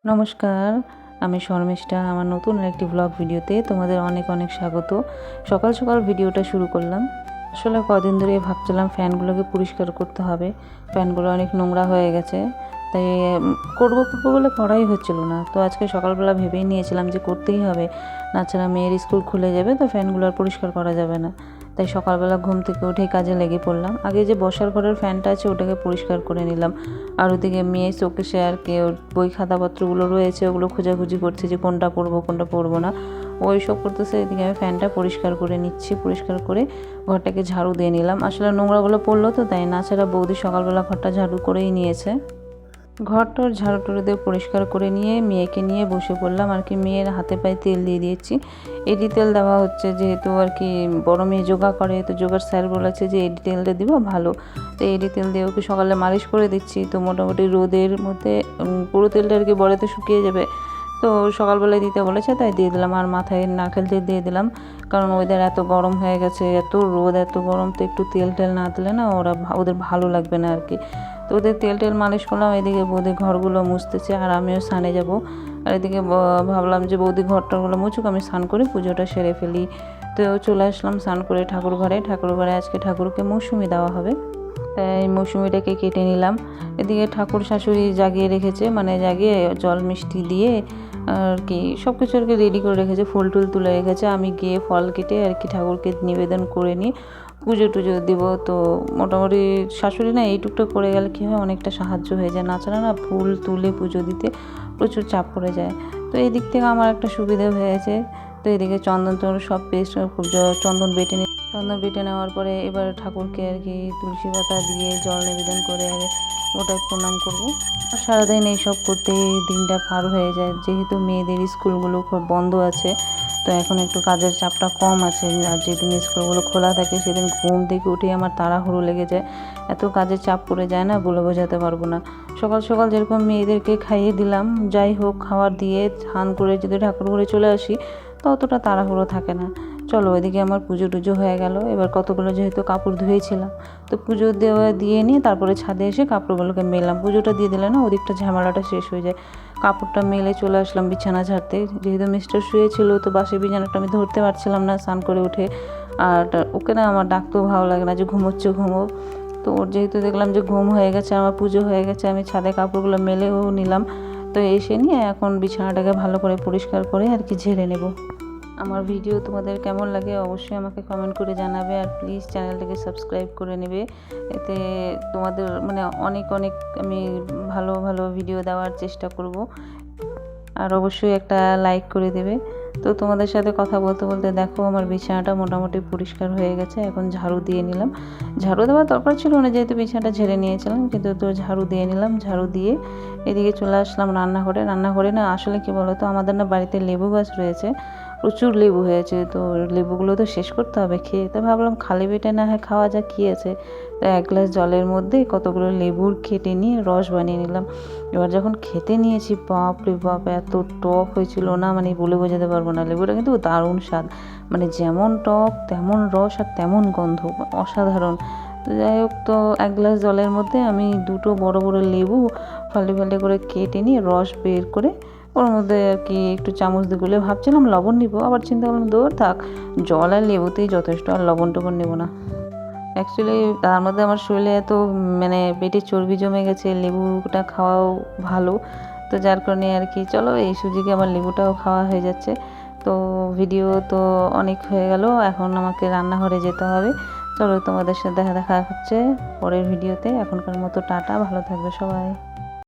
নমস্কার, আমি শর্মিষ্ঠা। আমার নতুন আরেকটি ব্লগ ভিডিওতে তোমাদের অনেক অনেক স্বাগত। সকাল সকাল ভিডিওটা শুরু করলাম। আসলে কদিন ধরে ভাবছিলাম ফ্যানগুলোকে পরিষ্কার করতে হবে। ফ্যানগুলো অনেক নোংরা হয়ে গেছে, তাই করবো বলে করাই হচ্ছিল না। তো আজকে সকালবেলা ভেবেই নিয়েছিলাম যে করতেই হবে, না ছাড়া মেয়ের স্কুল খুলে যাবে, তো ফ্যানগুলো আর পরিষ্কার করা যাবে না। তাই সকালবেলা ঘুম থেকে উঠেই কাজে লেগে পড়লাম। আগে যে বসার ঘরের ফ্যানটা আছে ওটাকে পরিষ্কার করে নিলাম, আর ওদিকে মেয়ে শোকেসে আর কি ওর বই খাতাপত্রগুলো রয়েছে ওগুলো খোঁজাখুঁজি করছে যে কোনটা পড়বো কোনটা পড়বো না, ওই সব করতেছে। এদিকে আমি ফ্যানটা পরিষ্কার করে নিচ্ছি। পরিষ্কার করে ঘরটাকে ঝাড়ু দিয়ে নিলাম। আসলে নোংরাগুলো পড়লো তো, তাই না ছাড়া বৌদি সকালবেলা ঘরটা ঝাড়ু করেই নিয়েছে। ঘরটার ঝাড়ু টাড়ু দিয়ে পরিষ্কার করে নিয়ে মেয়েকে নিয়ে বসে পড়লাম আর কি। মেয়ের হাতে পায়ে তেল দিয়ে দিয়েছি। এডি তেল দেওয়া হচ্ছে, যেহেতু আর কি বড় মেয়ে যোগা করে, তো যোগার স্যার বলেছে যে এডি তেলটা দিব ভালো। তো এডি তেল দিয়ে ওকে সকালে মালিশ করে দিচ্ছি। তো মোটামুটি রোদের মধ্যে পুরো তেলটা আর কি বড়াতে শুকিয়ে যাবে, তো সকালবেলায় দিতে বলেছে তাই দিয়ে দিলাম। আর মাথায় নারকেল তেল দিয়ে দিলাম, কারণ ওদের এত গরম হয়ে গেছে, এত রোদ এত গরম, তো একটু তেল টেল না দিলে না ওদের ভালো লাগবে না আর কি। তো ওদের তেল টেল মালিশ করলাম। এদিকে বৌদি ঘরগুলো মুছতেছে আর আমিও স্নানে যাব। আর এদিকে ভাবলাম যে বৌদি ঘরটাগুলো মুছুক, আমি স্নান করে পুজোটা সেরে ফেলি। তো চলে আসলাম স্নান করে ঠাকুর ঘরে আজকে ঠাকুরকে মৌসুমি দেওয়া হবে, তাই মৌসুমিটাকে কেটে নিলাম। এদিকে ঠাকুর শাশুড়ি জাগিয়ে রেখেছে, মানে জাগিয়ে জল মিষ্টি দিয়ে আর কি সব কিছু আর কি রেডি করে রেখেছে, ফুল টুল তুলে রেখেছে। আমি গিয়ে ফল কেটে আর কি ঠাকুরকে নিবেদন করে নিই, পুজো টুজো দিব। তো মোটামুটি শাশুড়ি না এইটুকটা করে গেলে কী হয়, অনেকটা সাহায্য হয়ে যায়। না না ফুল তুলে পুজো দিতে প্রচুর চাপ পড়ে যায়। তো এই দিক থেকে আমার একটা সুবিধা হয়েছে। তো এদিকে চন্দন সব পেস্ট চন্দন বেটে নেওয়ার পরে এবার ঠাকুরকে আর কি তুলসী পাতা দিয়ে জল নিবেদন করে ওটাই প্রণাম করব। সারাদিন এইসব করতে দিনটা পার হয়ে যায়, যেহেতু মেয়েদের স্কুলগুলো খুব বন্ধ আছে, তো এখন একটু কাজের চাপটা কম আছে। আর যেদিন স্কুলগুলো খোলা থাকে সেদিন ঘুম থেকে উঠে আমার তাড়াহুড়ো লেগে যায়, এত কাজের চাপ পড়ে যায় না বলে বোঝাতে পারবো না। সকাল সকাল যেরকম মেয়েদেরকে খাইয়ে দিলাম, যাই হোক খাবার দিয়ে স্নান করে যদি ঠাকুর ঘরে চলে আসি তো অতটা তাড়াহুড়ো থাকে না। চলো ওইদিকে আমার পুজো টুজো হয়ে গেল। এবার কতগুলো যেহেতু কাপড় ধুয়েছিলাম, তো পুজো দিয়ে নিয়ে তারপরে ছাদে এসে কাপড়গুলোকে মেললাম। পুজোটা দিয়ে দিলে না ওদিকটা ঝামেলাটা শেষ হয়ে যায়। কাপড়টা মেলে চলে আসলাম বিছানা ঝাড়তে। যেহেতু মিস্টার শুয়েছিল, তো বাসি বিছানাটা আমি ধরতে পারছিলাম না স্নান করে উঠে। আর ওকে না আমার ডাকতেও ভালো লাগে না যে ঘুমোচ্ছে ঘুমো। তো ওর যেহেতু দেখলাম যে ঘুম হয়ে গেছে, আমার পুজো হয়ে গেছে, আমি ছাদে কাপড়গুলো মেলেও নিলাম। তো এসে নিয়ে এখন বিছানাটাকে ভালো করে পরিষ্কার করে আর কি ঝেড়ে নেব। আমার ভিডিও তোমাদের কেমন লাগে অবশ্যই আমাকে কমেন্ট করে জানাবে, আর প্লিজ চ্যানেলটাকে সাবস্ক্রাইব করে নেবে। এতে তোমাদের মানে অনেক অনেক আমি ভালো ভালো ভিডিও দেওয়ার চেষ্টা করব। আর অবশ্যই একটা লাইক করে দেবে। তো তোমাদের সাথে কথা বলতে বলতে দেখো আমার বিছানাটা মোটামুটি পরিষ্কার হয়ে গেছে। এখন ঝাড়ু দিয়ে নিলাম। ঝাড়ু দেওয়ার দরকার ছিল না, যেহেতু বিছানাটা ঝেড়ে নিয়েছিলাম, কিন্তু তো ঝাড়ু দিয়ে নিলাম। ঝাড়ু দিয়ে এদিকে চলে আসলাম রান্নাঘরে না আসলে কি বলো তো, আমাদের না বাড়িতে লেবু গাছ রয়েছে, প্রচুর লেবু হয়েছে। তো লেবুগুলো তো শেষ করতে হবে খেয়ে, তো ভাবলাম খালি পেটে না হয় খাওয়া যাক, কী আছে। তো এক গ্লাস জলের মধ্যে কতগুলো লেবুর কেটে নিয়ে রস বানিয়ে নিলাম। এবার যখন খেতে নিয়েছি, বাপ রে বাপ, এত টক হয়েছিল না, মানে বলে বোঝাতে পারবো না। লেবুটা কিন্তু দারুণ স্বাদ, মানে যেমন টক তেমন রস আর তেমন গন্ধ, অসাধারণ। তো যাই হোক, তো এক গ্লাস জলের মধ্যে আমি দুটো বড় বড় লেবু ফালি ফালি করে কেটে নিয়ে রস বের করে ওর মধ্যে আর কি একটু চামচ দিয়ে গুলে, ভাবছিলাম লবণ নিব, আবার চিন্তা করলাম দৌড় থাক, জল আর লেবুতেই যথেষ্ট, আর লবণ টবণ নেবো না। অ্যাকচুয়ালি তার মধ্যে আমার শরীরে এত মানে পেটে চর্বি জমে গেছে, লেবুটা খাওয়াও ভালো। তো যার কারণে আর কি চলো এই সুযোগে আমার লেবুটাও খাওয়া হয়ে যাচ্ছে। তো ভিডিও তো অনেক হয়ে গেল, এখন আমাকে রান্নাঘরে যেতে হবে। চলো তোমাদের সাথে দেখা হচ্ছে পরের ভিডিওতে। এখনকার মতো টাটা, ভালো থাকবে সবাই।